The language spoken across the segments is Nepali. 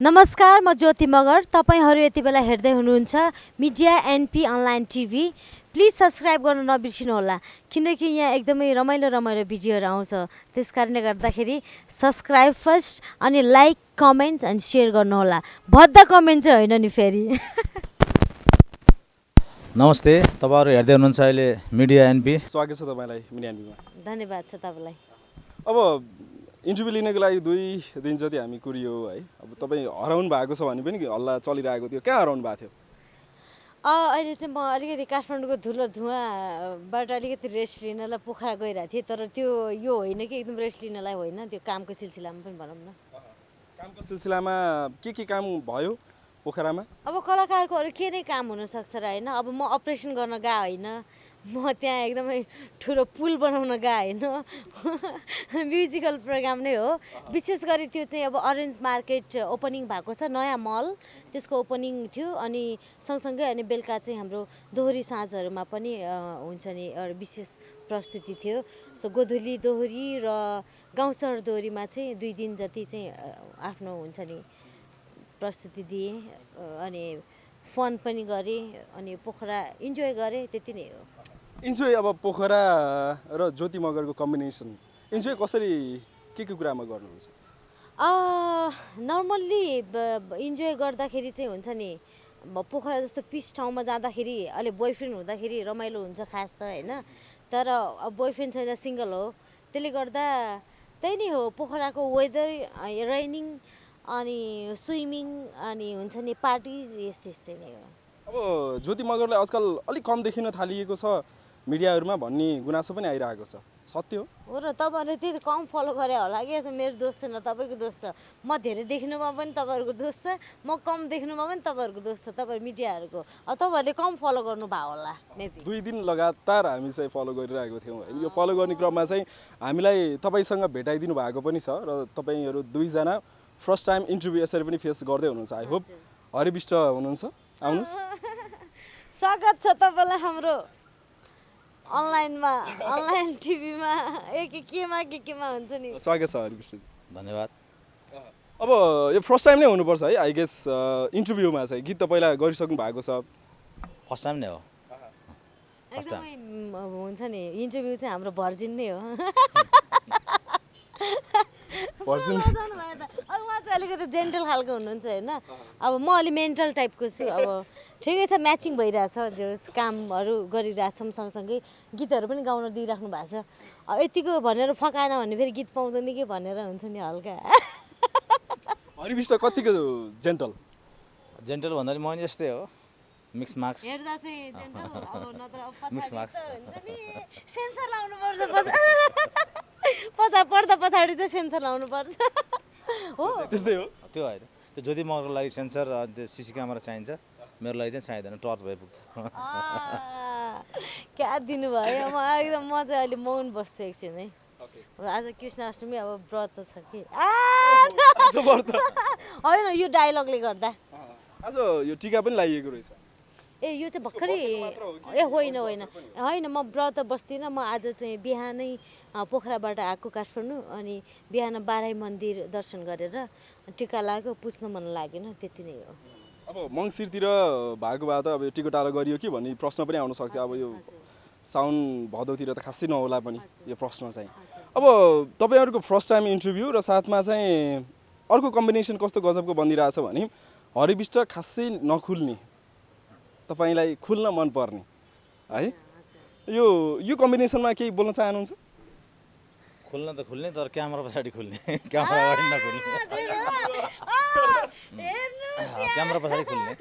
नमस्कार, म ज्योति मगर। तपाईहरु यति बेला हेर्दै हुनुहुन्छ media NP online TV. Please subscribe गर्न नबिर्सिनु होला किनकि यहाँ एकदमै रमाइलो रमाइलो भिडियोहरु आउँछ। त्यसकारणले गर्दाखेरि सब्स्क्राइब फर्स्ट अनि लाइक, कमेन्ट अनि शेयर गर्नु होला। भद्दा कमेन्ट चाहिँ हैन नि फेरि। नमस्ते, तपाईहरु हेर्दै हुनुहुन्छ अहिले मिडिया एनपी। स्वागत छ तपाईलाई मिडिया एनपीमा। धन्यवाद छ तपाईलाई। अब इन्टरभ्यु लिनको लागि 2 दिन जति हामी कुरियो है। अब तपाई हराउनु भएको छ भने पनि हल्ला चलिरहेको थियो। कहाँ हराउनु भएको थियो? अहिले चाहिँ म अलिकति काठमाडौँको धुलो धुवाँबाट अलिकति रेस्ट लिनलाई पोखरा गइरहेको थिएँ। तर त्यो यो होइन कि एकदम रेस्ट लिनलाई होइन, त्यो कामको सिलसिलामा पनि भनौँ न। कामको सिलसिलामा के काम भयो पोखरामा? अब कलाकारको अरू के नै काम हुनसक्छ र होइन। अब म अपरेसन गर्न गए होइन, म त्यहाँ एकदमै ठुलो पुल बनाउन गए होइन। म्युजिकल प्रोग्राम नै हो। विशेष गरी त्यो चाहिँ अब अरेन्ज मार्केट ओपनिङ भएको छ, नयाँ मल, त्यसको ओपनिङ थियो। अनि सँगसँगै अनि बेलुका चाहिँ हाम्रो दोहोरी साँझहरूमा पनि हुन्छ नि एउटा विशेष प्रस्तुति थियो। सो गोधुली दोहोरी र गाउँशहर दोहोरीमा चाहिँ 2 दिन जति चाहिँ आफ्नो हुन्छ नि प्रस्तुति दिए अनि फन पनि गरे अनि पोखरा इन्जोय गरे, त्यति नै हो। इन्जोय अब पोखरा र ज्योति मगरको कम्बिनेसन इन्जोय कसरी के कुरामा गर्नुहुन्छ? नर्मल्ली इन्जोय गर्दाखेरि चाहिँ हुन्छ नि पोखरा जस्तो पिस ठाउँमा जाँदाखेरि अलि बोयफ्रेन्ड हुँदाखेरि रमाइलो हुन्छ खास त होइन। तर अब बोयफ्रेन्ड छैन, सिङ्गल हो, त्यसले गर्दा त्यही नै हो। पोखराको वेदर रेनिङ अनि स्विमिङ अनि हुन्छ नि पार्टिज यस्तै नै हो। अब ज्योति मगरलाई आजकल अलिक कम देखिन थालिएको छ मिडियाहरुमा भन्ने गुनासो पनि आइरहेको छ, सत्य हो? हो र तपाईहरुले त्यति कम फलो गरे होला कि? मेरो दोष छैन, तपाईको दोष छ। म धेरै देख्नुमा पनि तपाईहरुको दोष छ, म कम देख्नुमा पनि तपाईहरुको दोष छ, तपाईहरु मिडियाहरुको। अब तपाईहरुले कम फलो गर्नु भयो होला मेबी। 2 दिन लगातार हामी चाहिँ फलो गरिरहेको थियौँ हैन। यो फलो गर्ने क्रममा चाहिँ हामीलाई तपाईसँग भेटाइदिनु भएको पनि छ र तपाईहरु 2 जना फर्स्ट टाइम इन्टरभ्यु यसरी पनि फेस गर्दै हुनुहुन्छ। आई होप हरिबिष्ट हुनुहुन्छ, आउनुस्। स्वागत छ तपाईलाई हाम्रो अनलाइनमा, अनलाइन टिभीमा, केमा हुन्छ नि। स्वागत छ हरिबिष्ट। धन्यवाद। अब यो फर्स्ट टाइम नै हुनुपर्छ है आई गेस इन्टरभ्युमा चाहिँ। गीत त पहिला गरिसक्नु भएको छ? फर्स्ट टाइम नै हो। एकदमै हुन्छ नि इन्टरभ्यु चाहिँ हाम्रो भर्जिन नै हो। भर्जिन। अब उहाँ चाहिँ अलिकति जेन्टल खालको हुनुहुन्छ होइन। अब म अलि मेन्टल टाइपको छु। अब ठिकै छ, म्याचिङ भइरहेछ। जो कामहरू गरिरहेछौँ सँगसँगै गीतहरू पनि गाउन दिइराख्नु भएको छ। अब यतिको भनेर फकाएन भने फेरि गीत पाउँदैन कि भनेर हुन्छ नि हल्का। हरिबिष्ट कतिको जेन्टल? जेन्टल भन्दा नि म नि यस्तै हो, मिक्स मार्क्स। हेर्दा चाहिँ जेन्टल, अब नत्र मिक्स मार्क्स हुन्छ नि सेन्सर लाउनु पर्छ। पर्दा पछाडि चाहिँ सेन्सर लाउनु पर्छ। हो त्यस्तै हो। त्यो होइन, त्यो ज्योति मगरको लागि सेन्सर त्यो सिसी क्यामेरा चाहिन्छ, मेरो लागि चाहिँ चाहिँदैन, टर्च भए पुग्छ। क्या दिनुभयो। म चाहिँ अहिले मौन बस्छु एकछिन है। आज कृष्णाष्टमी, अब व्रत छ कि होइन यो डायलगले गर्दा। आज यो टीका पनि लगाइएको रहेछ। ए यो चाहिँ भर्खरै होइन, म व्रत बस्दिनँ। म आज चाहिँ बिहानै पोखराबाट आएको काठमाडौँ अनि बिहान बाराई मन्दिर दर्शन गरेर टीका लाग्यो, पुज्न मन लागेन, त्यति नै हो। अब मङ्सिरतिर भएको भए त अब यो टिकटालो गरियो कि भन्ने प्रश्न पनि आउन सक्थ्यो। अब यो साउन भदौतिर त खासै नहोला पनि यो प्रश्न चाहिँ। अब तपाईहरुको फर्स्ट टाइम इन्टरभ्यु र साथमा चाहिँ अर्को कम्बिनेसन कस्तो गजबको बनिरहेछ भने हरिबिष्ट खासै नखुल्ने, तपाईलाई खुल्न मन पर्ने है। यो कम्बिनेसनमा केही बोल्न चाहनुहुन्छ? खुल्न त खुल्ने, तर क्यामेरा पछाडि खुल्ने, क्यामेरा अगाडि नखुल्ने। क्यामेरा पछाडि खुल्ने।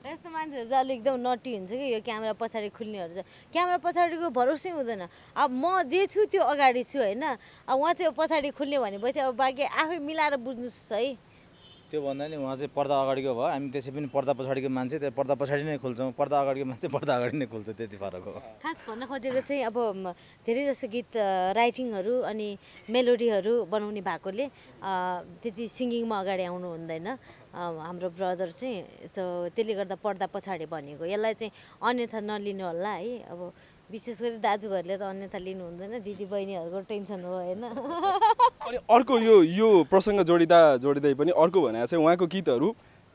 यस्तो मान्छेहरू चाहिँ अलिक एकदम नटी हुन्छ कि यो क्यामेरा पछाडि खुल्नेहरू चाहिँ। क्यामेरा पछाडिको भरोसै हुँदैन। अब म जे छु त्यो अगाडि छु होइन। अब उहाँ चाहिँ पछाडि खुल्ने भनेपछि अब बाँकी आफै मिलाएर बुझ्नुहोस् है। त्यो भन्दा नि उहाँ चाहिँ पर्दा अगाडिको भयो, हामी त्यसै पनि पर्दा पछाडिको मान्छे, त्यो पर्दा पछाडि नै खुल्छौँ, पर्दा अगाडिको मान्छे पर्दा अगाडि नै खुल्छ, त्यति फरक हो। खास भन्न खोजेको चाहिँ अब धेरै जस्तो गीत राइटिङहरू अनि मेलोडीहरू बनाउने भएकोले त्यति सिङ्गिङमा अगाडि आउनु हुँदैन हाम्रो ब्रदर चाहिँ। सो त्यसले गर्दा पर्दा पछाडि भनेको, यसलाई चाहिँ अन्यथा नलिनु होला है। अब विशेष गरी दाजुभाइहरूले त अन्यथा लिनु हुँदैन, दिदी बहिनीहरूको टेन्सन हो होइन। अनि अर्को यो प्रसङ्ग जोडिँदै पनि अर्को भने चाहिँ उहाँको गीतहरू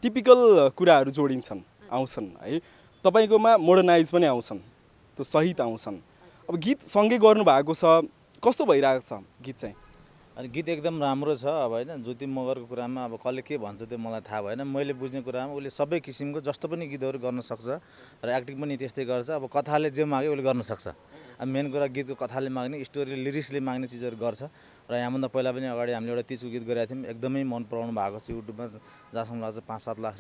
टिपिकल कुराहरू जोडिन्छन् आउँछन् है, तपाईँकोमा मोडर्नाइज पनि आउँछन्, त्यो सहित आउँछन्। अब गीत सँगै गर्नुभएको छ, कस्तो भइरहेको छ गीत चाहिँ? अनि गीत एकदम राम्रो छ। अब होइन ज्योति मगरको कुरामा अब कसले के भन्छ त्यो मलाई थाहा भएन, मैले बुझ्ने कुरामा उसले सबै किसिमको जस्तो पनि गीतहरू गर्न सक्छ र एक्टिङ पनि त्यस्तै गर्छ। अब कथाले जे माग्यो उसले गर्न सक्छ। अब मेन कुरा गीतको कथाले माग्ने, स्टोरी लिरिक्सले माग्ने चिजहरू गर्छ। र यहाँभन्दा पहिला पनि अगाडि हामीले एउटा 30 को गीत गरेका थियौँ, एकदमै मन पराउनु भएको छ युट्युबमा, जहाँसम्म लाग्छ 5-7 लाख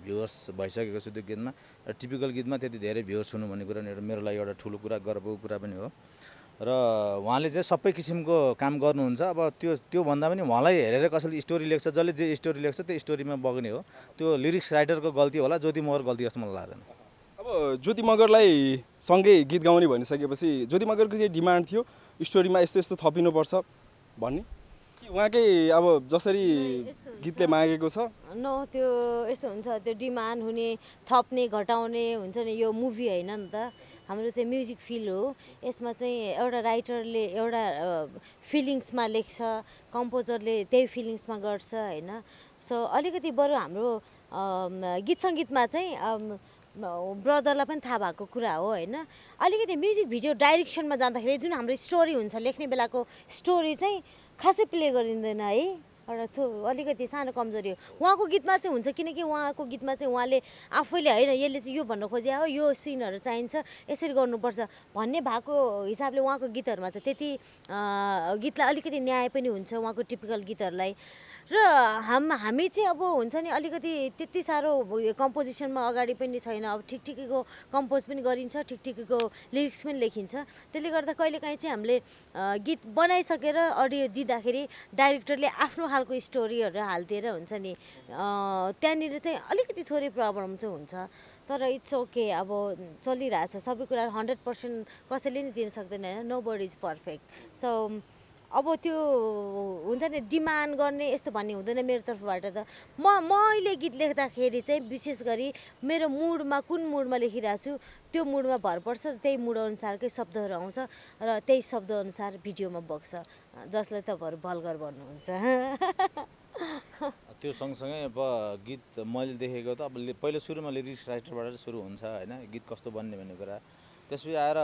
भ्युवर्स भइसकेको छ त्यो गीतमा। र टिपिकल गीतमा त्यति धेरै भ्युवर्स हुनु भन्ने कुरा मेरो लागि एउटा ठुलो कुरा, गर्वको कुरा पनि हो। र उहाँले चाहिँ सबै किसिमको काम गर्नुहुन्छ। अब त्यो भन्दा पनि उहाँलाई हेरेर कसैले स्टोरी लेख्छ, जसले जे स्टोरी लेख्छ त्यो स्टोरीमा बग्ने हो। त्यो लिरिक्स राइटरको गल्ती होला, ज्योति मगर गल्ती जस्तो मलाई लाग्दैन। अब ज्योति मगरलाई सँगै गीत गाउने भनिसकेपछि ज्योति मगरको के डिमान्ड थियो स्टोरीमा यस्तो यस्तो थपिनुपर्छ भन्ने, कि उहाँकै अब जसरी गीतले मागेको छ? त्यो यस्तो हुन्छ, त्यो डिमान्ड हुने, थप्ने घटाउने हुन्छ नि। यो मुभी होइन नि त, हाम्रो चाहिँ म्युजिक फिल्ड हो। यसमा चाहिँ एउटा राइटरले एउटा फिलिङ्समा लेख्छ, कम्पोजरले त्यही फिलिङ्समा गर्छ होइन। सो अलिकति बरु हाम्रो गीत सङ्गीतमा चाहिँ ब्रदरलाई पनि थाहा भएको कुरा हो होइन। अलिकति म्युजिक भिडियो डाइरेक्सनमा जाँदाखेरि जुन हाम्रो स्टोरी हुन्छ, लेख्ने बेलाको स्टोरी चाहिँ खासै प्ले गरिँदैन है, एउटा अलिकति सानो कमजोरी हो उहाँको गीतमा चाहिँ हुन्छ। किनकि उहाँको गीतमा चाहिँ उहाँले आफैले होइन यसले चाहिँ यो भन्न खोजे हो, यो सिनहरू चाहिन्छ, यसरी गर्नुपर्छ भन्ने भएको हिसाबले उहाँको गीतहरूमा चाहिँ त्यति गीतलाई अलिकति न्याय पनि हुन्छ उहाँको टिपिकल गीतहरूलाई। र हामी चाहिँ अब हुन्छ नि अलिकति त्यति साह्रो कम्पोजिसनमा अगाडि पनि छैन। अब ठिक ठिकैको कम्पोज पनि गरिन्छ, ठिक ठिकैको लिरिक्स पनि लेखिन्छ। त्यसले गर्दा कहिलेकाहीँ चाहिँ हामीले गीत बनाइसकेर अडियो दिँदाखेरि डाइरेक्टरले आफ्नो खालको स्टोरीहरू हालिदिएर हुन्छ नि, त्यहाँनिर चाहिँ अलिकति थोरै प्रब्लम चाहिँ हुन्छ। तर इट्स ओके, अब चलिरहेछ सबै कुरा। 100% कसैले नि दिन सक्दैन होइन, nobody is perfect. So अब त्यो हुन्छ नि डिमान्ड गर्ने यस्तो भन्ने हुँदैन मेरो तर्फबाट त। मैले गीत लेख्दाखेरि चाहिँ विशेष गरी मेरो मुडमा कुन मुडमा लेखिरहेको छु त्यो मुडमा भर पर्छ, त्यही मुड अनुसारकै शब्दहरू आउँछ र त्यही शब्दअनुसार भिडियोमा बग्छ, जसलाई तपाईँहरू भल्गर भन्नुहुन्छ। त्यो सँगसँगै अब गीत मैले देखेको त अब पहिला सुरुमा लिरिक्स राइटरबाट सुरु हुन्छ होइन, गीत कस्तो बन्ने भन्ने कुरा। त्यसपछि आएर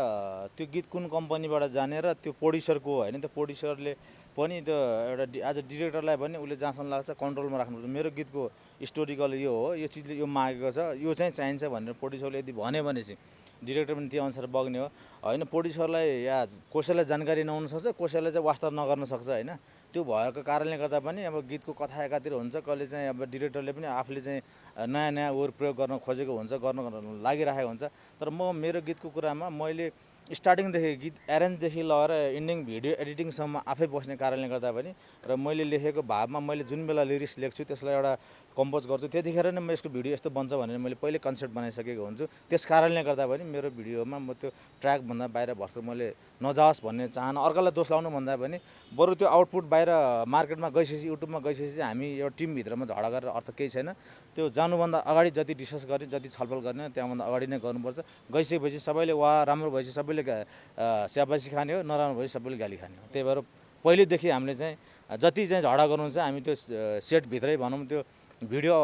त्यो गीत कुन कम्पनीबाट जानेर त्यो प्रोड्युसरको होइन, त्यो प्रोड्युसरले पनि त्यो एउटा एज अ डिरेक्टरलाई पनि उसले जहाँसम्म लाग्छ कन्ट्रोलमा राख्नुपर्छ। मेरो गीतको स्टोरिकल यो हो, यो चिजले यो मागेको छ, यो चाहिँ चाहिन्छ भनेर प्रोड्युसरले यदि भन्यो भने चाहिँ डिरेक्टर पनि त्यो अनुसार बग्ने हो होइन। प्रोड्युसरलाई या कसैलाई जानकारी नहुन सक्छ, कसैलाई चाहिँ वास्ता नगर्न सक्छ होइन। त्यो भएको कारणले गर्दा पनि अब गीतको कथा एकातिर हुन्छ, कहिले चाहिँ अब डिरेक्टरले पनि आफूले चाहिँ नयाँ नयाँ ओर प्रयोग गर्न खोजेको हुन्छ, गर्न लागिरहेको हुन्छ। तर मेरो गीतको कुरामा मैले स्टार्टिङदेखि गीत एरेन्जदेखि लगेर इन्डिङ भिडियो एडिटिङसम्म आफै बस्ने कारणले गर्दा पनि र मैले लेखेको भावमा मैले जुन बेला लिरिक्स लेख्छु त्यसलाई एउटा कम्पोज गर्छु, त्यतिखेर नै म यसको भिडियो यस्तो बन्छ भनेर मैले पहिले कन्सेप्ट बनाइसकेको हुन्छु। त्यस कारणले गर्दा पनि मेरो भिडियोमा म त्यो ट्र्याकभन्दा बाहिर भर्छु मैले नजाओस् भन्ने चाहना, अर्कालाई दोष लाउनु भन्दा पनि बरु त्यो आउटपुट बाहिर मार्केटमा गइसकेपछि युट्युबमा गइसकेपछि हामी एउटा टिमभित्रमा झगडा गरेर अर्थ केही छैन। त्यो जानुभन्दा अगाडि जति डिस्कस गर्ने, जति छलफल गर्ने त्यहाँभन्दा अगाडि नै गर्नुपर्छ। गइसकेपछि सबैले वा राम्रो भएपछि सबैले स्याबासी खाने हो, नराम्रो भएपछि सबैले गाली खाने हो। त्यही भएर पहिलेदेखि हामीले चाहिँ जति चाहिँ झगडा गर्नुहुन्छ हामी त्यो सेटभित्रै भनौँ, त्यो भिडियो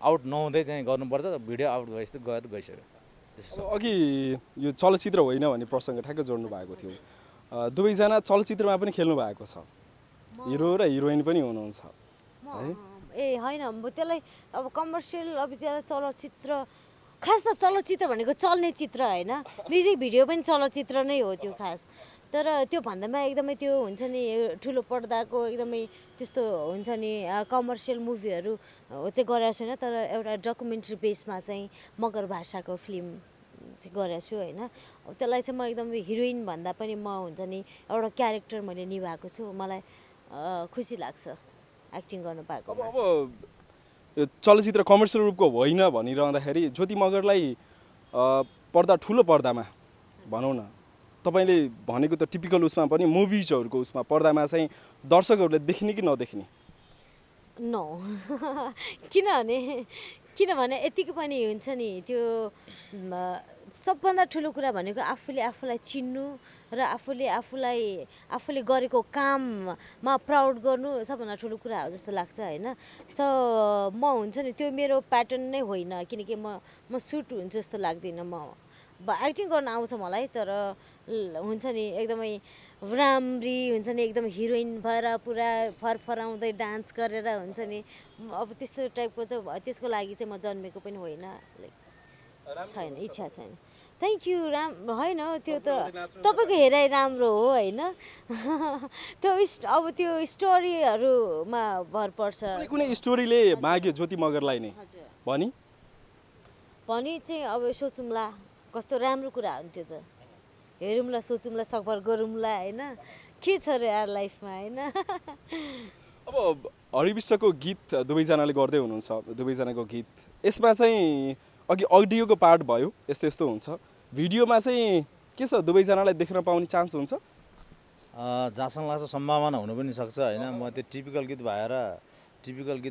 आउट नहुँदै चाहिँ गर्नुपर्छ। भिडियो आउट भएपछि गयो त गइसक्यो। अघि यो चलचित्र होइन भन्ने प्रसङ्ग ठ्याक्कै जोड्नु भएको थियो। दुवैजना चलचित्रमा पनि खेल्नु भएको छ, हिरो र हिरोइन पनि हुनुहुन्छ है? ए होइन, त्यसलाई अब कमर्सियल अब त्यसलाई चलचित्र, खास त चलचित्र भनेको चल्ने चित्र होइन, म्युजिक भिडियो पनि चलचित्र नै हो त्यो खास। तर त्यो भन्दामा एकदमै त्यो हुन्छ नि ठुलो पर्दाको एकदमै त्यस्तो हुन्छ नि कमर्सियल मुभीहरू चाहिँ गरेको छैन। तर एउटा डकुमेन्ट्री बेसमा चाहिँ मगर भाषाको फिल्म चाहिँ गरेको छु होइन। त्यसलाई चाहिँ म एकदमै हिरोइन भन्दा पनि म हुन्छ नि एउटा क्यारेक्टर मैले निभाएको छु, मलाई खुसी लाग्छ एक्टिङ गर्नु पाएको। अब यो चलचित्र कमर्सियल रूपको होइन भनिरहँदाखेरि ज्योति मगरलाई पर्दा ठुलो पर्दामा भनौँ न, तपाईँले भनेको त टिपिकल उसमा पनि मुभिजहरूको उसमा पर्दामा चाहिँ दर्शकहरूले देख्ने कि नदेख्ने? नो किनभने यतिको पनि हुन्छ नि त्यो सबभन्दा ठुलो कुरा भनेको आफूले आफूलाई चिन्नु र आफूले गरेको काममा प्राउड गर्नु सबभन्दा ठुलो कुरा हो जस्तो लाग्छ होइन। सो म हुन्छ नि त्यो मेरो प्याटर्न नै होइन, किनकि म सुट हुन्छु जस्तो लाग्दिनँ। म एक्टिङ गर्न आउँछ मलाई, तर हुन्छ नि एकदमै राम्री हुन्छ नि एकदम हिरोइन भएर पुरा फरफराउँदै डान्स गरेर हुन्छ नि, अब त्यस्तो टाइपको त त्यसको लागि चाहिँ म जन्मेको पनि होइन, छैन, इच्छा छैन। थ्याङ्क यू होइन त्यो त तपाईँको हेराइ राम्रो हो होइन। त्यो अब त्यो स्टोरीहरूमा भर पर्छ। कुनै स्टोरीले माग्यो ज्योति मगरलाई नै भनी चाहिँ अब सोचौँला कस्तो राम्रो कुरा हो नि त्यो त, हेरौँला सोचौँला सफर गरौँला होइन, के छ र यार लाइफमा होइन। अब हरिविष्टको गीत दुवैजनाले गर्दै हुनुहुन्छ, दुवैजनाको गीत यसमा चाहिँ अघि अडियोको पार्ट भयो, यस्तो यस्तो हुन्छ, भिडियोमा चाहिँ के छ दुवैजनालाई देख्न पाउने चान्स हुन्छ? जहाँसँग लाग्छ सम्भावना हुनु पनि सक्छ होइन। म त्यो टिपिकल गीत भएर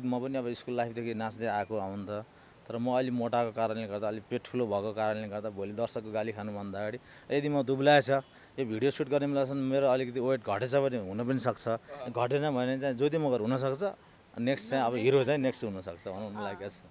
म पनि अब स्कुल लाइफदेखि नाच्दै आएको हुँ नि त, तर म अलि मोटाको कारणले गर्दा, अलि पेट ठुलो भएको कारणले गर्दा भोलि दर्शकको गाली खानुभन्दा अगाडि यदि म दुब्लाएछ यो भिडियो सुट गर्ने बेलासम्म मेरो अलिकति वेट घटेछ भने हुन पनि सक्छ, घटेन भने चाहिँ ज्योति मगर हुनसक्छ, नेक्स्ट चाहिँ अब हिरो चाहिँ नेक्स्ट हुनसक्छ भनौँ लागेको छ।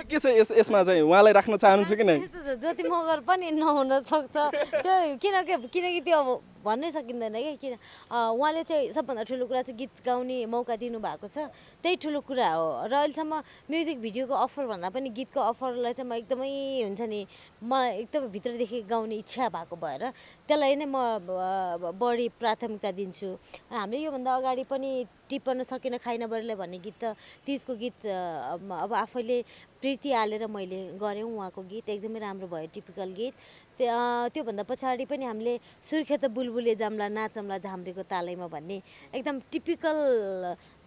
के छ यसमा चाहिँ उहाँलाई राख्न चाहनुहुन्छ कि नै? ज्योति मगर पनि नहुन सक्छ त्यो, किनकि त्यो अब भन्नै सकिँदैन कि, किन उहाँले चाहिँ सबभन्दा ठुलो कुरा चाहिँ गीत गाउने मौका दिनुभएको छ, त्यही ठुलो कुरा हो। र अहिलेसम्म म्युजिक भिडियोको अफर भन्दा पनि गीतको अफरलाई चाहिँ म एकदमै हुन्छ नि, म एकदमै भित्रदेखि गाउने इच्छा भएको भएर त्यसलाई नै म बढी प्राथमिकता दिन्छु। हामीले योभन्दा अगाडि पनि टिप्न सकिन खाइन बरेलाई भन्ने गीत त तिजको गीत अब आफैले प्रीति हालेर मैले गरेँ, उहाँको गीत एकदमै राम्रो भयो, टिपिकल गीत। त्योभन्दा पछाडि पनि हामीले सुर्खेत बुलबुले जाम्ला नाचम्ला झाम्रेको तालैमा भन्ने एकदम टिपिकल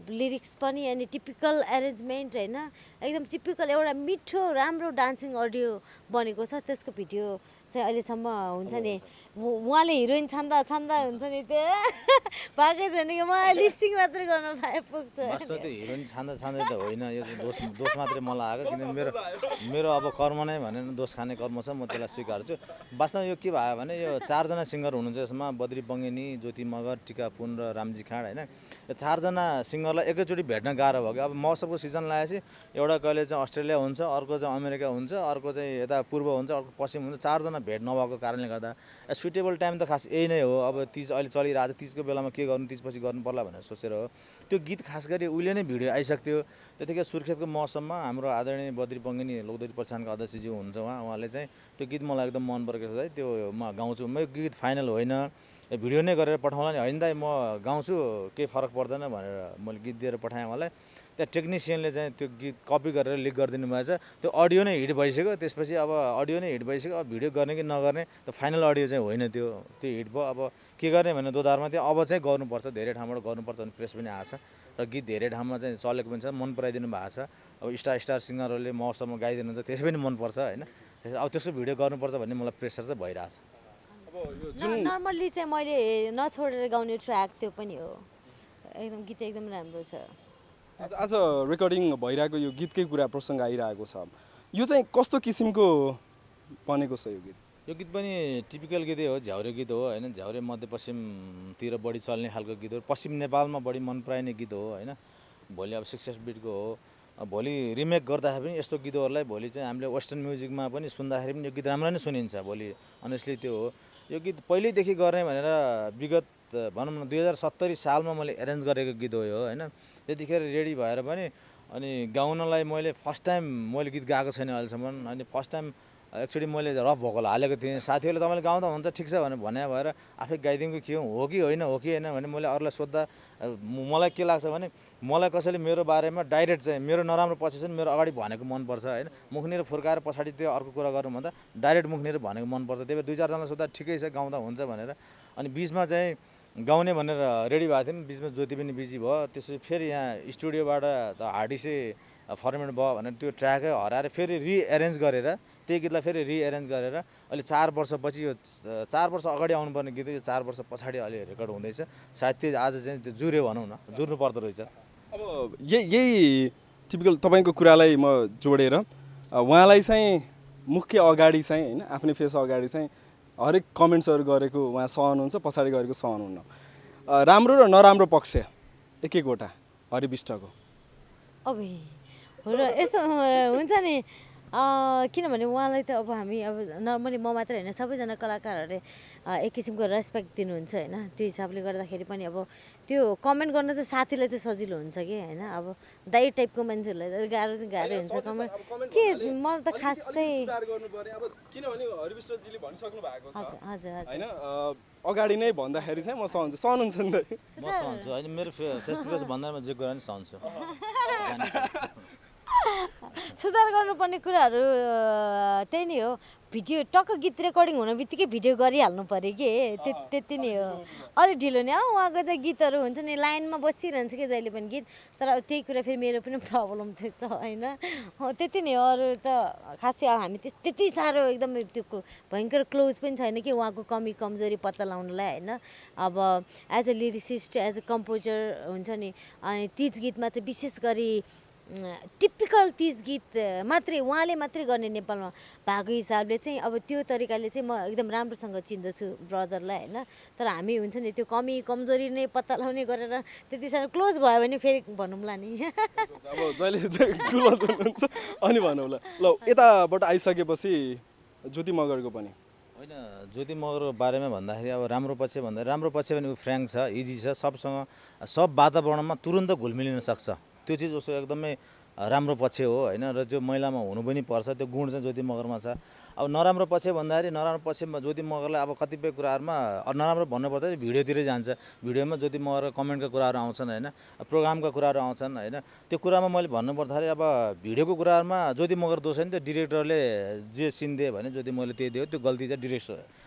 लिरिक्स पनि अनि टिपिकल एरेन्जमेन्ट होइन, एकदम टिपिकल एउटा मिठो राम्रो डान्सिङ अडियो बनेको छ। त्यसको भिडियो चाहिँ अहिलेसम्म हुन्छ नि उहाँले हिरोइन छान्दा हुन्छ नि त्यो पाएकै छैन कि, मलाई लिपसिङ मात्रै गर्न पाए पुग्छ। वास्तवमा त्यो हिरोइन छान्दै त होइन, यो दोष मात्रै मलाई आएको, किनकि मेरो अब कर्म नै भनेर दोष खाने कर्म छ, म त्यसलाई स्वीकार्छु। वास्तवमा यो के भयो भने यो 4 जना सिङ्गर हुनुहुन्छ यसमा, बद्री पङ्गेनी, ज्योति मगर, टिका पुन र रामजी खाँड होइन। यो 4 जना सिङ्गरलाई एकैचोटि भेट्न गाह्रो भयो कि। अब मौसमको सिजन लागेपछि एउटा कहिले चाहिँ अस्ट्रेलिया हुन्छ, अर्को चाहिँ अमेरिका हुन्छ, अर्को चाहिँ यता पूर्व हुन्छ, अर्को पश्चिम हुन्छ, 4 जना भेट नभएको कारणले गर्दा सुटेबल टाइम त खास यही नै हो। अब तिज अहिले चलिरहेको छ, तिजको बेलामा के गर्नु, तिजपछि गर्नु पर्ला भनेर सोचेर हो। त्यो गीत खास गरी उहिले नै भिडियो आइसक्थ्यो। त्यतिखेर सुर्खेतको मौसममा हाम्रो आदरणीय बद्री पङ्गेनी लोकदोरी प्रस्थानको अध्यक्षज्यू हुनुहुन्छ, उहाँले चाहिँ त्यो गीत मलाई एकदम मन परेको छ दाइ, त्यो म गाउँछु। म यो गीत फाइनल होइन, भिडियो नै गरेर पठाउँला नि, होइन दाइ म गाउँछु केही फरक पर्दैन भनेर मैले गीत दिएर पठाएँ उहाँलाई। त्यहाँ टेक्निसियनले चाहिँ त्यो गीत कपी गरेर लिक गरिदिनु भएछ, त्यो अडियो नै हिट भइसक्यो। त्यसपछि अब अडियो नै हिट भइसक्यो, अब भिडियो गर्ने कि नगर्ने त फाइनल अडियो चाहिँ होइन, त्यो हिट भयो। अब के गर्ने भने दोधारमा त्यो अब चाहिँ गर्नुपर्छ, धेरै ठाउँबाट गर्नुपर्छ भने प्रेस पनि आएको छ र गीत धेरै ठाउँमा चाहिँ चलेको पनि छ, मन पराइदिनु भएको छ। अब स्टार सिङ्गरहरूले मौसममा गाइदिनुहुन्छ, त्यसै पनि मनपर्छ होइन। अब त्यसको भिडियो गर्नुपर्छ भन्ने मलाई प्रेसर चाहिँ भइरहेछ। नर्मल्ली चाहिँ मैले नछोडेर गाउने ट्र्याक त्यो पनि हो, एकदम गीत एकदम राम्रो छ। आज रेकर्डिङ भइरहेको यो गीतकै कुरा प्रसङ्ग आइरहेको छ, यो चाहिँ कस्तो किसिमको बनेको छ यो गीत? यो गीत पनि टिपिकल गीतै हो, झ्याउरे गीत हो होइन। झ्याउरे मध्यपश्चिमतिर बढी चल्ने खालको गीत हो, पश्चिम नेपालमा बढी मन पराइने गीत हो होइन। भोलि अब 6 बिटको हो, भोलि रिमेक गर्दाखेरि पनि यस्तो गीतहरूलाई भोलि चाहिँ हामीले वेस्टर्न म्युजिकमा पनि सुन्दाखेरि पनि यो गीत राम्रो नै सुनिन्छ भोलि, अनेस्टली त्यो हो। यो गीत पहिल्यैदेखि गर्ने भनेर विगत भनौँ न 2070 सालमा मैले एरेन्ज गरेको गीत हो यो होइन। त्यतिखेर रेडी भएर पनि अनि गाउनलाई मैले फर्स्ट टाइम मैले गीत गाएको छैन अहिलेसम्म, अनि फर्स्ट टाइम एक्चुअली मैले रफ भोकल हालेको थिएँ। साथीहरूले तपाईँले गाउँदा हुन्छ ठिक छ भनेर भने भएर आफै गाइदिएको के हो कि होइन भने मैले अरूलाई सोद्धा मलाई के लाग्छ भने मलाई कसैले मेरो बारेमा डाइरेक्ट चाहिँ मेरो नराम्रो पछि चाहिँ मेरो अगाडि भनेको मनपर्छ होइन। मुखनिर फुर्काएर पछाडि त्यो अर्को कुरा गर्नु भन्दा डाइरेक्ट मुखनिर भनेको मनपर्छ। त्यही भएर 2-4 जना सोद्धा ठिकै छ गाउँदा हुन्छ भनेर। अनि बिचमा चाहिँ गाउने भनेर रेडी भएको थियौँ, बिचमा ज्योति पनि बिजी भयो। त्यसपछि फेरि यहाँ स्टुडियोबाट त हार्डिसे फर्मेट भयो भनेर त्यो ट्र्याकै हराएर फेरि रिएरेन्ज गरेर त्यही गीतलाई फेरि रिएरेन्ज गरेर अहिले 4 वर्षपछि यो 4 वर्ष अगाडि आउनुपर्ने गीत यो 4 वर्ष पछाडि अलि रेकर्ड हुँदैछ। सायद त्यो आज चाहिँ त्यो जुर्यो भनौँ न, जुर्नु पर्दो रहेछ। अब यही टिपिकल तपाईँको कुरालाई म जोडेर उहाँलाई चाहिँ मुख्य अगाडि चाहिँ होइन आफ्नै फेस अगाडि चाहिँ हरेक कमेन्ट्सहरू गरेको उहाँ सहनुहुन्छ, पछाडि गरेको सहनुहुन्न। राम्रो र नराम्रो पक्ष एक एकवटा हरि बिष्टको। अब हो र यस्तो हुन्छ नि किनभने उहाँलाई त अब हामी अब नर्मली म मात्र होइन सबैजना कलाकारहरूले एक किसिमको रेस्पेक्ट दिनुहुन्छ होइन, त्यो हिसाबले गर्दाखेरि पनि अब त्यो कमेन्ट गर्न चाहिँ साथीलाई चाहिँ सजिलो हुन्छ कि होइन। अब दाइ टाइपको मान्छेहरूलाई गाह्रो हुन्छ कमेन्ट के मलाई त खासै किनभने हरि बिष्टजीले भनिसक्नु भएको छ हजुर हजुर हजुर होइन अगाडि नै भन्दाखेरि चाहिँ म सहन्छु, सहनुहुन्छ नि त? म सहन्छु होइन, मेरो फेस टु फेस भन्दा म जे कुरा नि सहन्छु। सुधार गर्नुपर्ने कुराहरू त्यही नै हो। भिडियो टक्क गीत रेकर्डिङ हुने बित्तिकै भिडियो गरिहाल्नु पऱ्यो कि त्यति नै हो। अलिक ढिलो नि उहाँको चाहिँ गीतहरू हुन्छ नि लाइनमा बसिरहन्छ कि जहिले पनि गीत, तर त्यही कुरा फेरि मेरो पनि प्रब्लम चाहिँ छ होइन। त्यति नै हो, अरू त खासै अब हामी त्यति साह्रो एकदमै त्यो भयङ्कर क्लोज पनि छैन कि उहाँको कमी कमजोरी पत्ता लगाउनुलाई होइन। अब as a lyricist as a composer हुन्छ नि, अनि तिज गीतमा चाहिँ विशेष गरी टिपिकल तिज गीत मात्रै उहाँले मात्रै गर्ने नेपालमा भएको हिसाबले चाहिँ अब त्यो तरिकाले चाहिँ म एकदम राम्रोसँग चिन्दछु ब्रदरलाई होइन। तर हामी हुन्छ नि त्यो कमी कमजोरी नै पत्ता लगाउने गरेर त्यति साह्रो क्लोज भयो भने फेरि भनौँला नि। अब जहिले क्लोज हुनुहुन्छ अनि भनौँला। ल यताबाट आइसकेपछि ज्योति मगरको पनि होइन, ज्योति मगरको बारेमा भन्दाखेरि अब राम्रो पक्ष भन्दा राम्रो पक्ष पनि ऊ फ्र्याङ्क छ, इजी छ, सबसँग सब वातावरणमा तुरुन्त घुलमिलिन सक्छ। त्यो चिज उसको एकदमै राम्रो पक्ष हो होइन। र त्यो महिलामा हुनु पनि पर्छ, त्यो गुण चाहिँ ज्योति मगरमा छ। अब नराम्रो पक्ष भन्दाखेरि नराम्रो पक्षमा ज्योति मगरलाई अब कतिपय कुराहरूमा नराम्रो भन्नुपर्दा भिडियोतिरै जान्छ, भिडियोमा ज्योति मगरको कमेन्टका कुराहरू आउँछन् होइन, प्रोग्रामका कुराहरू आउँछन् होइन। त्यो कुरामा मैले भन्नुपर्दाखेरि अब भिडियोको कुराहरूमा ज्योति मगर दोष होइन, त्यो डिरेक्टरले जे सिन दियो भने ज्योति मगरले त्यही दियो, त्यो गल्ती चाहिँ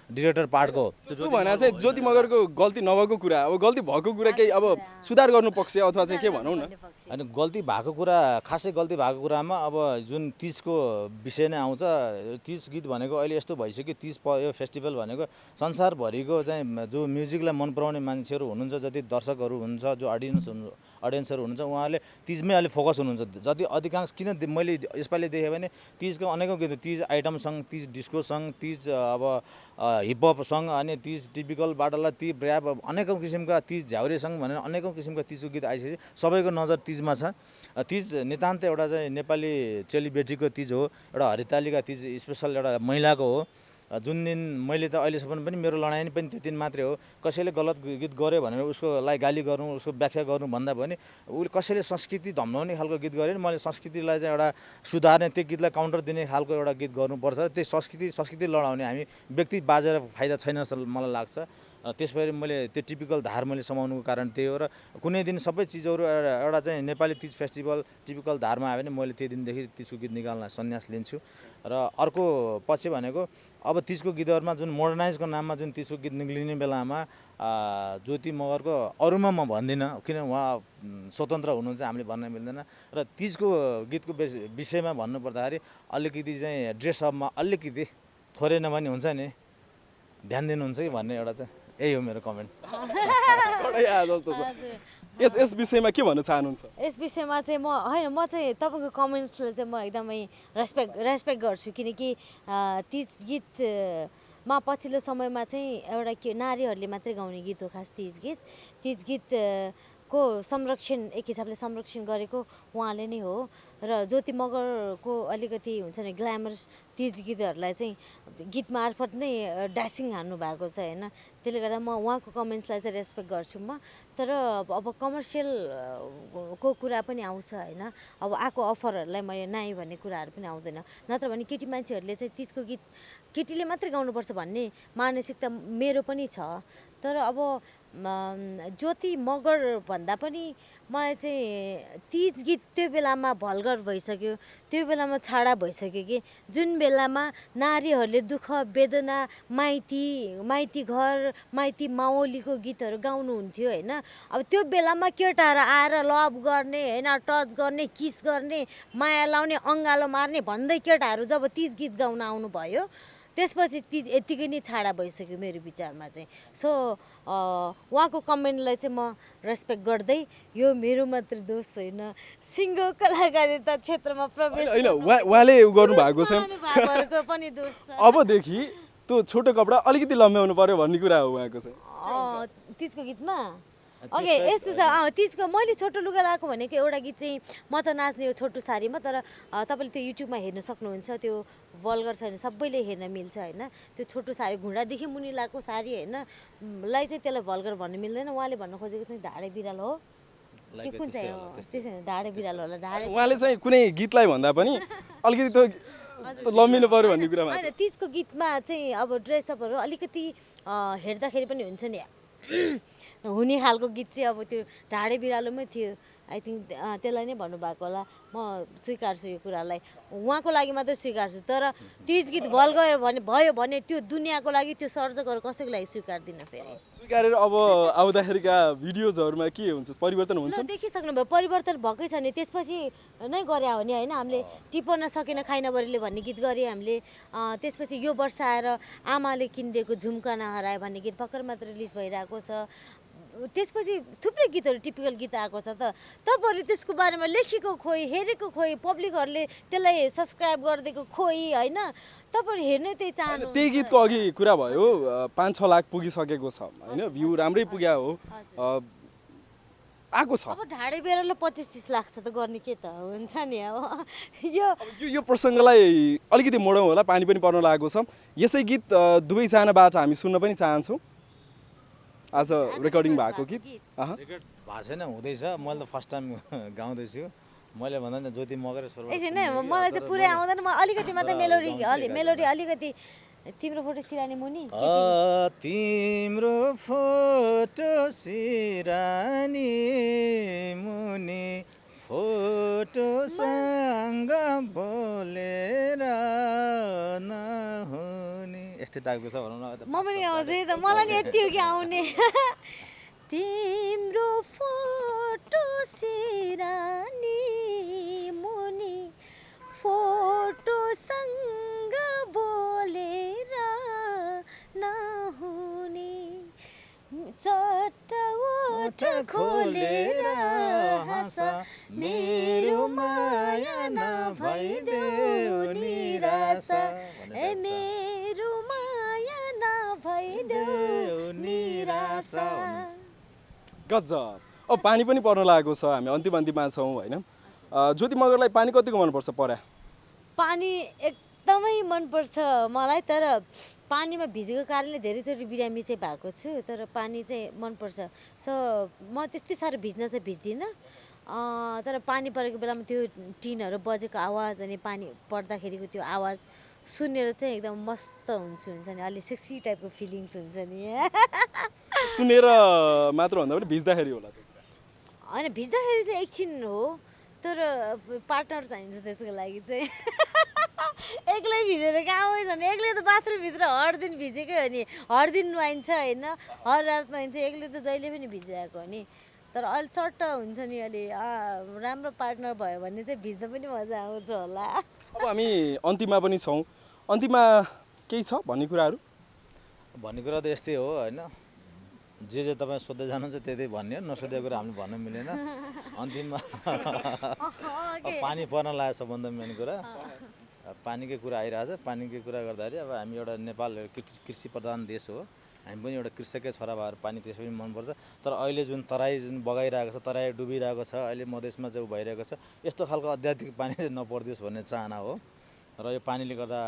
डिरेक्टर पार्टको हो। त्यो भने चाहिँ ज्योति मगरको गल्ती नभएको कुरा, अब गल्ती भएको कुरा केही अब सुधार गर्नु पक्ष अथवा चाहिँ के भनौँ न, होइन गल्ती भएको कुरा खासै गल्ती भएको कुरामा अब जुन तिजको विषय नै आउँछ। तिज गीत भनेको अहिले यस्तो भइसक्यो, तिज यो फेस्टिभल भनेको संसारभरिको चाहिँ जो म्युजिकलाई मन पराउने मान्छेहरू हुनुहुन्छ, जति दर्शकहरू हुन्छ, जो अडियन्सहरू हुनुहुन्छ, उहाँहरूले तिजमै अलिक फोकस हुनुहुन्छ। जति अधिकांश किन मैले यसपालि देखेँ भने तिजको अनेकौँ गीत, Teej item song, Teej disco song, Teej अब हिपहप सङ, अनि तिज टिपिकल बाटला, ती ऱ्याप, अनेकौँ किसिमका तिज झ्याउरे सङ भनेर अनेकौँ किसिमका तिजको गीत आइसक्यो। सबैको नजर तिजमा छ। तिज नितान्त एउटा चाहिँ नेपाली चेलीबेटीको तिज हो, एउटा हरितालिका तिज स्पेसल एउटा महिलाको हो। जुन दिन मैले त अहिलेसम्म पनि मेरो लडाइँ पनि त्यो दिन मात्रै हो। कसैले गलत गीत गर्यो भनेर उसकोलाई गाली गर्नु, उसको व्याख्या गर्नु भन्दा पनि उसले कसैले संस्कृति धम्नाउने खालको गीत गर्यो भने मैले संस्कृतिलाई चाहिँ एउटा सुधार्ने, त्यो गीतलाई काउन्टर दिने खालको एउटा गीत गर्नुपर्छ। त्यो संस्कृति लडाउने हामी व्यक्ति बाजेर फाइदा छैन जस्तो मलाई लाग्छ। त्यसपछि मैले त्यो टिपिकल धार मैले समाउनुको कारण त्यही हो। र कुनै दिन सबै चिजहरू एउटा चाहिँ नेपाली तिज फेस्टिभल टिपिकल धारमा आयो भने मैले त्यो दिनदेखि तिजको गीत निकाल्न सन्यास लिन्छु। र अर्को पछि भनेको अब तिजको गीतहरूमा जुन मोडर्नाइजको नाममा जुन तिजको गीत निक्लिने बेलामा ज्योति मगरको अरूमा म भन्दिनँ, किन उहाँ स्वतन्त्र हुनुहुन्छ, हामीले भन्न मिल्दैन। र तिजको गीतको विषयमा भन्नुपर्दाखेरि अलिकति चाहिँ ड्रेसअपमा अलिकति थोरै नभए हुन्छ नि, ध्यान दिनुहुन्छ कि भन्ने एउटा चाहिँ यही हो मेरो कमेन्ट। यस विषयमा के भन्न चाहनुहुन्छ? यस विषयमा चाहिँ म चाहिँ तपाईँको कमेन्ट्सलाई चाहिँ म एकदमै रेस्पेक्ट गर्छु, किनकि तिज गीतमा पछिल्लो समयमा चाहिँ एउटा के नारीहरूले मात्रै गाउने गीत हो खास तिज गीतको संरक्षण एक हिसाबले संरक्षण गरेको उहाँले नै हो। र ज्योति मगरको अलिकति हुन्छ नि ग्ल्यामरस तिज गीतहरूलाई चाहिँ गीत मार्फत नै ड्यासिङ हान्नु भएको छ होइन। त्यसले गर्दा म उहाँको कमेन्ट्सलाई चाहिँ रेस्पेक्ट गर्छु म। तर अब कमर्सियलको कुरा पनि आउँछ होइन। अब आएको अफरहरूलाई मैले नाएँ भन्ने कुराहरू पनि आउँदैन, नत्र भने केटी मान्छेहरूले चाहिँ तिजको गीत केटीले मात्रै गाउनुपर्छ भन्ने मानसिकता मेरो पनि छ। तर अब ज्योति मगर भन्दा पनि मलाई चाहिँ तिज गीत त्यो बेलामा भल्गर भइसक्यो, त्यो बेलामा छाडा भइसक्यो कि जुन बेलामा नारीहरूले दुःख वेदना माइती घर माइती माओलीको गीतहरू गाउनुहुन्थ्यो होइन। अब त्यो बेलामा केटाहरू आएर लभ गर्ने होइन, टच गर्ने, किस गर्ने, माया लाउने, अङ्गालो मार्ने भन्दै केटाहरू जब तिज गीत गाउन आउनुभयो, त्यसपछि यतिकै नै छाडा भइसक्यो मेरो विचारमा चाहिँ। सो उहाँको कमेन्टलाई चाहिँ म रेस्पेक्ट गर्दै यो मेरो मात्र दोष होइन, सिङ्गो कलाकारिता क्षेत्रमा प्रवेश होइन उहाँले गर्नु भएको छ महानुभावहरूको पनि दोष छ। अबदेखि त्यो छोटो कपडा अलिकति लम्ब्याउनु पर्यो भन्ने कुरा हो उहाँको चाहिँ। तिजको गीतमा ओके यस्तो छ। तिजको मैले छोटो लुगा लगाएको भनेको एउटा गीत चाहिँ म त नाच्ने हो छोटो साडीमा, तर तपाईँले त्यो युट्युबमा हेर्न सक्नुहुन्छ, त्यो वल्गर छैन, सबैले हेर्न मिल्छ होइन। त्यो छोटो साडी घुँडादेखि मुनि लगाएको साडी होइन लाई चाहिँ त्यसलाई भल्गर भन्नु मिल्दैन। उहाँले भन्न खोजेको चाहिँ ढाडे बिरालो हो कि कुन चाहिँ हो, त्यसै ढाडे बिरालो होला। ढाडे उहाँले चाहिँ कुनै गीतलाई भन्दा पनि अलिकति त्यो लम्बिनु पर्यो भन्ने कुरामा होइन। तिजको गीतमा चाहिँ अब ड्रेसअपहरू अलिकति हेर्दाखेरि पनि हुन्छ नि हुने खालको गीत चाहिँ अब त्यो ढाडे बिरालोमै थियो। आई थिङ्क त्यसलाई नै भन्नुभएको होला। म स्वीकार्छु यो कुरालाई, उहाँको लागि मात्रै स्वीकार्छु। तर तिज गीत भल्गर भयो भने त्यो दुनियाँको लागि, त्यो सर्जकहरू कसैको लागि स्वीकार्दिनँ फेरि। स्वीकारेर अब आउँदाखेरिका भिडियोजहरूमा के हुन्छ, परिवर्तन हुन्छ? देखिसक्नुभयो परिवर्तन भएकै छ नि, त्यसपछि नै गरे हो नि होइन। हामीले टिप्न सकेन खाइनबरीले भन्ने गीत गऱ्यौँ हामीले। त्यसपछि यो वर्ष आएर आमाले किनिदिएको झुम्का नहरायो भन्ने गीत भर्खर मात्र रिलिज भइरहेको छ। त्यसपछि थुप्रै गीतहरू टिपिकल गीत आएको छ। तपाईँहरूले त्यसको बारेमा लेखेको खोइ, हेरेको खोइ, पब्लिकहरूले त्यसलाई सब्सक्राइब गरिदिएको खोइ होइन। तपाईँहरू हेर्नै त्यही चाहनु। त्यही गीतको अघि कुरा भयो 5-6 लाख पुगिसकेको छ होइन, भ्यू राम्रै पुग्या हो, आएको छ। अब ढाडे बिरालो 25-30 लाख छ त गर्ने के त हुन्छ नि। अब यो प्रसङ्गलाई अलिकति मोडौँ होला, पानी पनि पर्न लागेको छ। यसै गीत दुवैजनाबाट हामी सुन्न पनि चाहन्छौँ। आज रेकर्डिङ भएको गीत रेकर्ड भएको छैन, हुँदैछ। मैले त फर्स्ट टाइम गाउँदैछु। मैले भन्दा ज्योति मगर एकछिन है, मलाई चाहिँ पुरै आउँदैन। म अलिकति मात्रै मेलोडी अलिकति। तिम्रो फोटो सिरानी मुनि, तिम्रो फोटो सिरानी मुनि, फोटोसँग बोलेर नहुने, यस्तै टाइपको छ भनौँ न। म पनि आउँछु त, मलाई नि यति हो कि आउने। तिम्रो फोटो सिरानी मुनि, फोटोसँग बोलेर नहुने, चट्ट ओठ खोलेर हाँस, मेरो माया नभइदेऊ निराश, ए मेरो माया नभइदेऊ निराश। गजब। अब पानी पनि पर्न लागेको छ, हामी अन्तिममा छौँ होइन। ज्योति मगरलाई पानी कतिको मनपर्छ? पर्या पानी एकदमै मनपर्छ मलाई, तर पानीमा भिजेको कारणले धेरैचोटि बिरामी चाहिँ भएको छु। तर पानी चाहिँ मनपर्छ। सो म त्यति साह्रो भिज्न चाहिँ भिज्दिनँ, तर पानी परेको बेलामा त्यो टिनहरू बजेको आवाज अनि पानी पर्दाखेरिको त्यो आवाज सुनेर चाहिँ एकदम मस्त हुन्छ नि, अलि सेक्सी टाइपको फिलिङ्स हुन्छ नि। सुनेर मात्र भन्दा पनि भिज्दाखेरि होला त्यो होइन, भिज्दाखेरि चाहिँ एकछिन हो, तर पार्टनर चाहिन्छ त्यसको लागि चाहिँ। एक्लै भिजेर कहाँ छ नि, एक्लै त बाथरुमभित्र हर दिन भिजेकै हो नि, हर दिन नुहाइन्छ होइन, हर रात नुहाइन्छ, एक्लै त जहिले पनि भिजिरहेको हो नि। तर अलि चट्ट हुन्छ नि, अलि राम्रो पार्टनर भयो भने चाहिँ भिज्न पनि मजा आउँछ होला। अब हामी अन्तिममा पनि छौँ, अन्तिममा केही छ भन्ने कुराहरू? भन्ने कुरा त यस्तै हो होइन, जे तपाईँ सोध्दै जानुहुन्छ त्यही भन्ने हो, नसोधेको कुरा हामीले भन्न मिलेन। अन्तिममा पानी पर्न लाग्यो सबभन्दा मेन कुरा, पानीकै कुरा आइरहेछ। पानीकै कुरा गर्दाखेरि अब हामी एउटा नेपाल कृषि प्रधान देश हो, हामी पनि एउटा कृषककै छोरा भएर पानी त्यसै पनि मनपर्छ। तर अहिले जुन तराई जुन बगाइरहेको छ, तराई डुबिरहेको छ, अहिले मधेसमा चाहिँ भइरहेको छ, यस्तो खालको अत्याधिक पानी चाहिँ नपरिदियोस् भन्ने चाहना हो। र यो पानीले गर्दा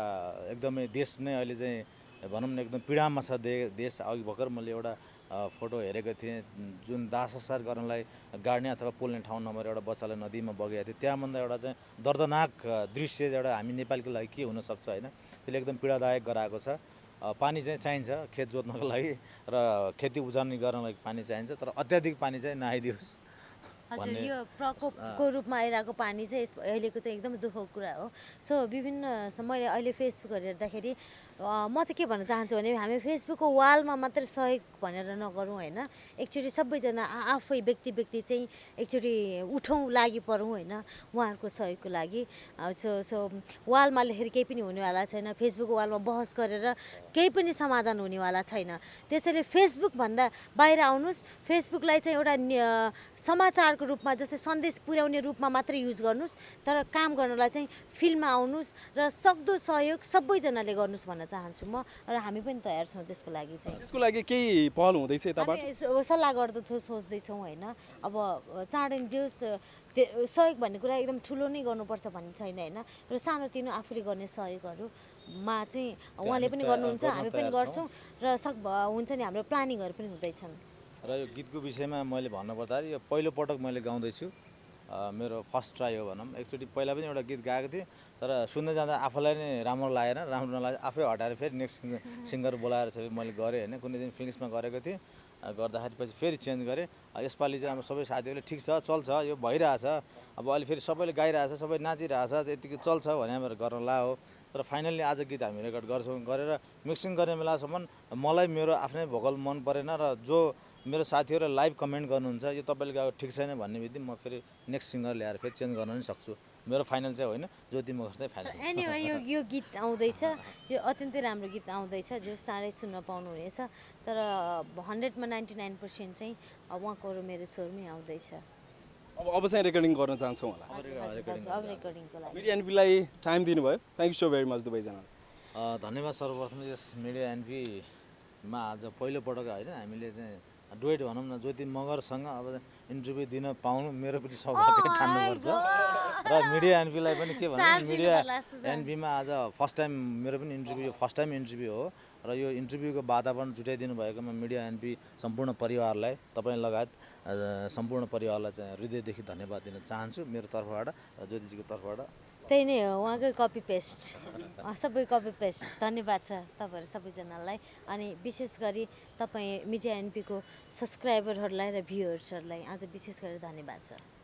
एकदमै देश नै अहिले चाहिँ भनौँ न एकदम पीडामा छ देश। अघि भर्खर मैले एउटा फोटो हेरेको थिएँ, जुन दाहसंस्कार गर्नलाई गाड्ने अथवा पोल्ने ठाउँ नभएर एउटा बच्चालाई नदीमा बगेको थियो। त्यहाँभन्दा एउटा चाहिँ दर्दनाक दृश्य एउटा हामी नेपालको लागि के हुनसक्छ होइन, त्यसले एकदम पीडादायक गराएको छ। पानी चाहिँ चाहिन्छ खेत जोत्नको लागि र खेती उब्जनी गर्नको लागि पानी चाहिन्छ, तर अत्याधिक पानी चाहिँ नआइदियोस्। हजुर, यो प्रकोपको रूपमा आइरहेको पानी चाहिँ अहिलेको चाहिँ एकदमै दुःखको कुरा हो। सो विभिन्न मैले अहिले फेसबुकहरू हेर्दाखेरि म चाहिँ के भन्न चाहन्छु भने हामी फेसबुकको वालमा मात्रै सहयोग भनेर नगरौँ होइन एकचोटि सबैजना आफै व्यक्ति चाहिँ एकचोटि उठौँ लागि परौँ होइन उहाँहरूको सहयोगको लागि सो वालमा लेखेर केही पनि हुनेवाला छैन फेसबुक वालमा बहस गरेर केही पनि समाधान हुनेवाला छैन त्यसैले फेसबुकभन्दा बाहिर आउनुहोस् फेसबुकलाई चाहिँ एउटा समाचारको रूपमा जस्तै सन्देश पुर्याउने रूपमा मात्रै युज गर्नुहोस् तर काम गर्नलाई चाहिँ फिल्डमा आउनुहोस् र सक्दो सहयोग सबैजनाले गर्नुहोस् भन्न चाहन्छु म र हामी पनि तयार छौँ त्यसको लागि चाहिँ त्यसको लागि केही पहल हुँदैछ यताबाट हामी सल्लाह गर्दछौँ सोच्दैछौँ होइन अब चाँडै जेस् सहयोग भन्ने कुरा एकदम ठुलो नै गर्नुपर्छ भन्ने छैन होइन र सानोतिनो आफूले गर्ने सहयोगहरूमा चाहिँ उहाँले पनि गर्नुहुन्छ हामी पनि गर्छौँ र हुन्छ नि हाम्रो प्लानिङहरू पनि हुँदैछन् र यो गीतको विषयमा मैले भन्नुपर्दाखेरि यो पहिलोपटक मैले गाउँदैछु मेरो फर्स्ट ट्राई हो भनौँ एकचोटि पहिला पनि एउटा गीत गाएको थिएँ तर सुन्दै जाँदा आफूलाई नै राम्रो लागेन राम्रो नलागे आफै हटाएर फेरि नेक्स्ट सिङ्गर बोलाएर चाहिँ मैले गरेँ होइन कुनै दिन फिलिङ्समा गरेको थिएँ गर्दाखेरि पछि फेरि चेन्ज गरेँ यसपालि चाहिँ अब सबै साथीहरूले ठिक छ चल्छ यो भइरहेछ अब अहिले फेरि सबैले गाइरहेछ सबै नाचिरहेछ यतिकै चल्छ भने हाम्रो गर्न ला हो तर फाइनल्ली आज गीत हामी रेकर्ड गर्छौँ गरेर मिक्सिङ गर्ने बेलासम्म मलाई मेरो आफ्नै भोकल मन परेन र जो मेरो साथीहरूले लाइभ कमेन्ट गर्नुहुन्छ यो तपाईँले गाएको ठिक छैन भन्ने बित्तिकै म फेरि नेक्स्ट सिङ्गर ल्याएर फेरि चेन्ज गर्न पनि सक्छु मेरो फाइनल चाहिँ होइन ज्योति मगर चाहिँ फाइनल एनिवे यो गीत आउँदैछ यो अत्यन्तै राम्रो गीत आउँदैछ जो चाँडै सुन्न पाउनुहुनेछ तर 100मा 99% चाहिँ उहाँको मेरो स्वरमै आउँदैछ अब चाहिँ रेकर्डिङ गर्न चाहन्छौँ होला अब रेकर्डिङको लागि मिडिया टाइम दिनुभयो thank you so very much दुवैजनालाई धन्यवाद सर्वप्रथम यस मिडिया एनपीमा आज पहिलोपटक होइन हामीले चाहिँ डुएट भनौँ न ज्योति मगरसँग अब इन्टरभ्यू दिन पाउनु मेरो पनि सौभाग्य ठान्नुपर्छ र मिडिया एनपीलाई पनि के भन्नु मिडिया एनपीमा आज फर्स्ट टाइम मेरो पनि इन्टरभ्यू फर्स्ट टाइम इन्टरभ्यू हो र यो इन्टरभ्यूको वातावरण जुटाइदिनु भएकोमा मिडिया एनपी सम्पूर्ण परिवारलाई तपाईँ लगायत सम्पूर्ण परिवारलाई चाहिँ हृदयदेखि धन्यवाद दिन चाहन्छु मेरो तर्फबाट र ज्योतिजीको तर्फबाट त्यही नै हो उहाँकै कपी पेस्ट सबै कपी पेस्ट धन्यवाद छ तपाईँहरू सबैजनालाई अनि विशेष गरी तपाईँ मिडिया एनपीको सब्सक्राइबरहरूलाई र भ्युवर्सहरूलाई आज विशेष गरी धन्यवाद छ